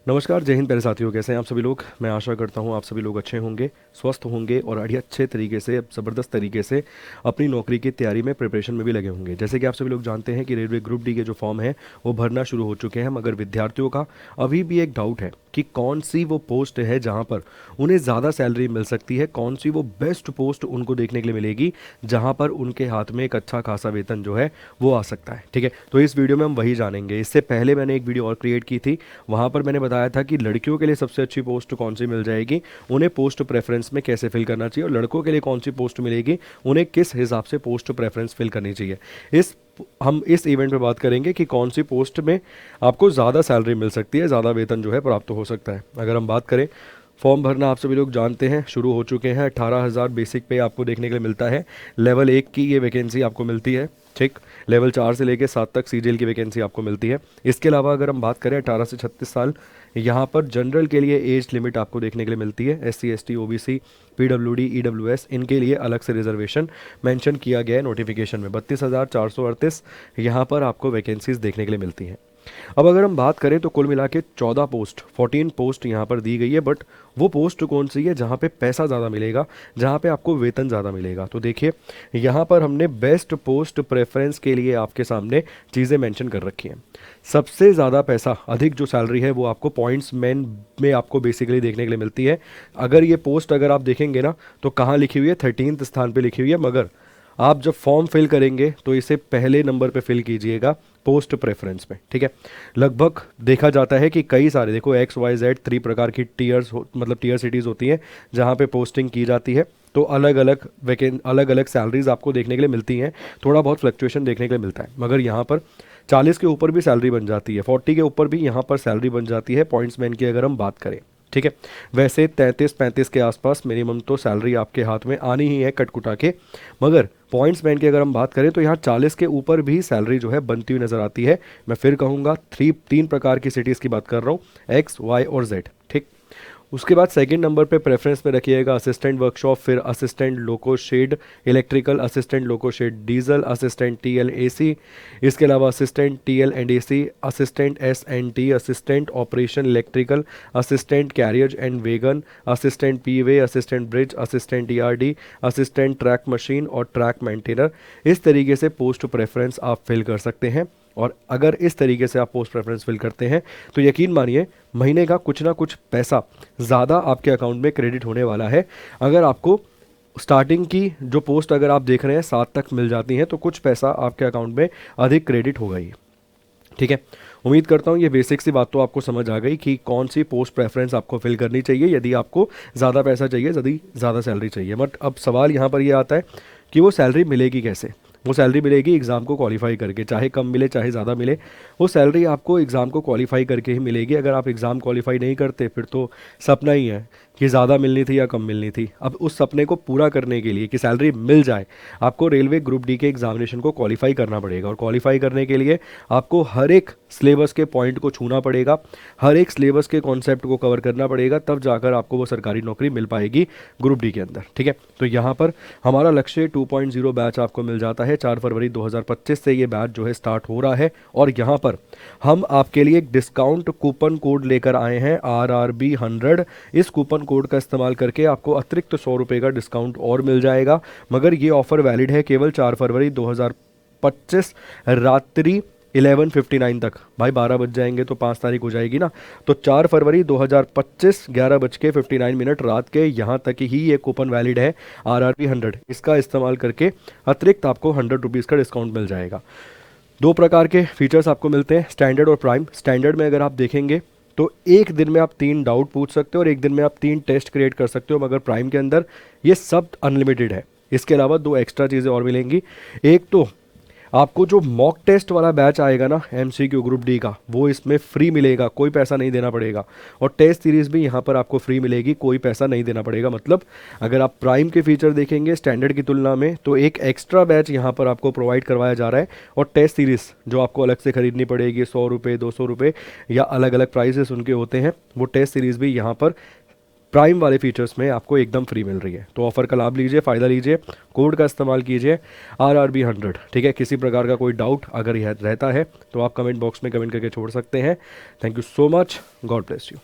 नमस्कार, जय हिंद प्यारे साथियों। कैसे हैं आप सभी लोग। मैं आशा करता हूं आप सभी लोग अच्छे होंगे, स्वस्थ होंगे और अड़ी अच्छे तरीके से, ज़बरदस्त तरीके से अपनी नौकरी की तैयारी में, प्रिपरेशन में भी लगे होंगे। जैसे कि आप सभी लोग जानते हैं कि रेलवे ग्रुप डी के जो फॉर्म है वो भरना शुरू हो चुके हैं, मगर विद्यार्थियों का अभी भी एक डाउट है कि कौन सी वो पोस्ट है जहाँ पर उन्हें ज़्यादा सैलरी मिल सकती है, कौन सी वो बेस्ट पोस्ट उनको देखने के लिए मिलेगी जहाँ पर उनके हाथ में एक अच्छा खासा वेतन जो है वो आ सकता है। ठीक है, तो इस वीडियो में हम वही जानेंगे। इससे पहले मैंने एक वीडियो और क्रिएट की थी, वहाँ पर मैंने बताया था कि लड़कियों के लिए सबसे अच्छी पोस्ट कौन सी मिल जाएगी, उन्हें पोस्ट प्रेफरेंस में कैसे फिल करना चाहिए, और लड़कों के लिए कौन सी पोस्ट मिलेगी, उन्हें किस हिसाब से पोस्ट प्रेफरेंस फिल करनी चाहिए। इस हम इस इवेंट में बात करेंगे कि कौन सी पोस्ट में आपको ज़्यादा सैलरी मिल सकती है, ज़्यादा वेतन जो है प्राप्त हो सकता है। अगर हम बात करें, फॉर्म भरना आप सभी लोग जानते हैं शुरू हो चुके हैं। 18,000 बेसिक पे आपको देखने के लिए मिलता है। लेवल 1 की ये वैकेंसी आपको मिलती है। ठीक, लेवल 4 से लेकर 7 तक सीजीएल की वैकेंसी आपको मिलती है। इसके अलावा अगर हम बात करें 18 से 36 साल, यहाँ पर जनरल के लिए एज लिमिट आपको देखने के लिए मिलती है। SC, ST, OBC, PWD, EWS, इनके लिए अलग से रिजर्वेशन मेंशन किया गया है नोटिफिकेशन में। 32,438 यहाँ पर आपको वैकेंसीज देखने के लिए मिलती हैं। अब अगर हम बात करें तो कुल मिला के 14 पोस्ट यहाँ पर दी गई है। बट वो पोस्ट कौन सी है जहाँ पे पैसा ज़्यादा मिलेगा, जहाँ पे आपको वेतन ज़्यादा मिलेगा? तो देखिए, यहाँ पर हमने बेस्ट पोस्ट प्रेफरेंस के लिए आपके सामने चीज़ें मेंशन कर रखी हैं। सबसे ज़्यादा पैसा, अधिक जो सैलरी है वो आपको पॉइंट्स मैन में आपको बेसिकली देखने के लिए मिलती है। अगर ये पोस्ट अगर आप देखेंगे ना, तो कहाँ लिखी हुई है? 13th स्थान पे लिखी हुई है। मगर आप जब फॉर्म फिल करेंगे तो इसे पहले नंबर पे फिल कीजिएगा, पोस्ट प्रेफरेंस में। ठीक है, लगभग देखा जाता है कि कई सारे, देखो XYZ 3 प्रकार की मतलब टीयर सिटीज़ होती हैं जहाँ पे पोस्टिंग की जाती है। तो अलग अलग सैलरीज आपको देखने के लिए मिलती हैं। थोड़ा बहुत फ्लक्चुएशन देखने के लिए मिलता है, मगर यहाँ पर 40 के ऊपर भी सैलरी बन जाती है, 40 के ऊपर भी यहाँ पर सैलरी बन जाती है पॉइंट्समैन की अगर हम बात करें। ठीक है, वैसे 33-35 के आसपास मिनिमम तो सैलरी आपके हाथ में आनी ही है कटकुटा के। मगर पॉइंट्समैन की अगर हम बात करें तो यहाँ 40 के ऊपर भी सैलरी जो है बनती हुई नजर आती है। मैं फिर कहूँगा, तीन प्रकार की सिटीज़ की बात कर रहा हूँ, XY और Z। ठीक, उसके बाद सेकंड नंबर पे प्रेफरेंस में रखिएगा असिस्टेंट वर्कशॉप, फिर assistant loco shed electrical, assistant loco shed diesel, assistant TL AC, इसके अलावा assistant TL&AC, assistant S&T, assistant operation electrical, assistant carriage and wagon, assistant P way, assistant bridge, assistant ERD, assistant track machine और track maintainer. इस तरीके से post preference आप fill कर सकते हैं। और अगर इस तरीके से आप पोस्ट प्रेफरेंस फिल करते हैं तो यकीन मानिए, महीने का कुछ ना कुछ पैसा ज़्यादा आपके अकाउंट में क्रेडिट होने वाला है। अगर आपको स्टार्टिंग की जो पोस्ट अगर आप देख रहे हैं 7 तक मिल जाती हैं, तो कुछ पैसा आपके अकाउंट में अधिक क्रेडिट होगा ही। ठीक है, उम्मीद करता हूँ ये बेसिक सी बात तो आपको समझ आ गई कि कौन सी पोस्ट प्रेफरेंस आपको फिल करनी चाहिए यदि आपको ज़्यादा पैसा चाहिए, यदि ज़्यादा सैलरी चाहिए। बट अब सवाल यहाँ पर ये आता है कि वो सैलरी मिलेगी कैसे? वो सैलरी मिलेगी एग्ज़ाम को क्वालिफाई करके, चाहे कम मिले चाहे ज़्यादा मिले, वो सैलरी आपको एग्ज़ाम को क्वालिफाई करके ही मिलेगी। अगर आप एग्ज़ाम क्वालिफाई नहीं करते फिर तो सपना ही है कि ज़्यादा मिलनी थी या कम मिलनी थी। अब उस सपने को पूरा करने के लिए कि सैलरी मिल जाए, आपको रेलवे ग्रुप डी के एग्जामिनेशन को क्वालिफाई करना पड़ेगा। और क्वालिफाई करने के लिए आपको हर एक सिलेबस के पॉइंट को छूना पड़ेगा, हर एक सिलेबस के कॉन्सेप्ट को कवर करना पड़ेगा, तब जाकर आपको वो सरकारी नौकरी मिल पाएगी ग्रुप डी के अंदर। ठीक है, तो यहाँ पर हमारा लक्ष्य 2.0 बैच आपको मिल जाता है। 4 फरवरी 2025 से ये बैच जो है स्टार्ट हो रहा है। और यहाँ पर हम आपके लिए एक डिस्काउंट कूपन कोड लेकर आए हैं, RRB100। इस कूपन कोड का इस्तेमाल करके आपको अतिरिक्त 100 रुपये का डिस्काउंट और मिल जाएगा। मगर ये ऑफर वैलिड है केवल 4 फरवरी 2025 रात्रि 11:59 तक। भाई 12 बज जाएंगे तो 5 तारीख हो जाएगी ना। तो 4 फरवरी 2025 11:59 रात के यहाँ तक ही ये कूपन वैलिड है, RRB100। इसका इस्तेमाल करके अतिरिक्त आपको 100 रुपीज़ का डिस्काउंट मिल जाएगा। दो प्रकार के फीचर्स आपको मिलते हैं, स्टैंडर्ड और प्राइम। स्टैंडर्ड में अगर आप देखेंगे तो एक दिन में आप 3 डाउट पूछ सकते हो और एक दिन में आप 3 टेस्ट क्रिएट कर सकते हो। मगर प्राइम के अंदर ये सब अनलिमिटेड है। इसके अलावा 2 एक्स्ट्रा चीज़ें और मिलेंगी। एक तो आपको जो मॉक टेस्ट वाला बैच आएगा ना MCQ ग्रुप डी का, वो इसमें फ्री मिलेगा, कोई पैसा नहीं देना पड़ेगा। और टेस्ट सीरीज़ भी यहाँ पर आपको फ्री मिलेगी, कोई पैसा नहीं देना पड़ेगा। मतलब अगर आप प्राइम के फीचर देखेंगे स्टैंडर्ड की तुलना में, तो एक एक्स्ट्रा बैच यहाँ पर आपको प्रोवाइड करवाया जा रहा है। और टेस्ट सीरीज़ जो आपको अलग से खरीदनी पड़ेगी, 100 रुपये 200 रुपये या अलग अलग प्राइसेस उनके होते हैं, वो टेस्ट सीरीज़ भी यहाँ पर प्राइम वाले फीचर्स में आपको एकदम फ्री मिल रही है। तो ऑफर का लाभ लीजिए, फ़ायदा लीजिए, कोड का इस्तेमाल कीजिए RRB100। ठीक है, किसी प्रकार का कोई डाउट अगर यह रहता है तो आप कमेंट बॉक्स में कमेंट करके छोड़ सकते हैं। Thank you so much, God bless you.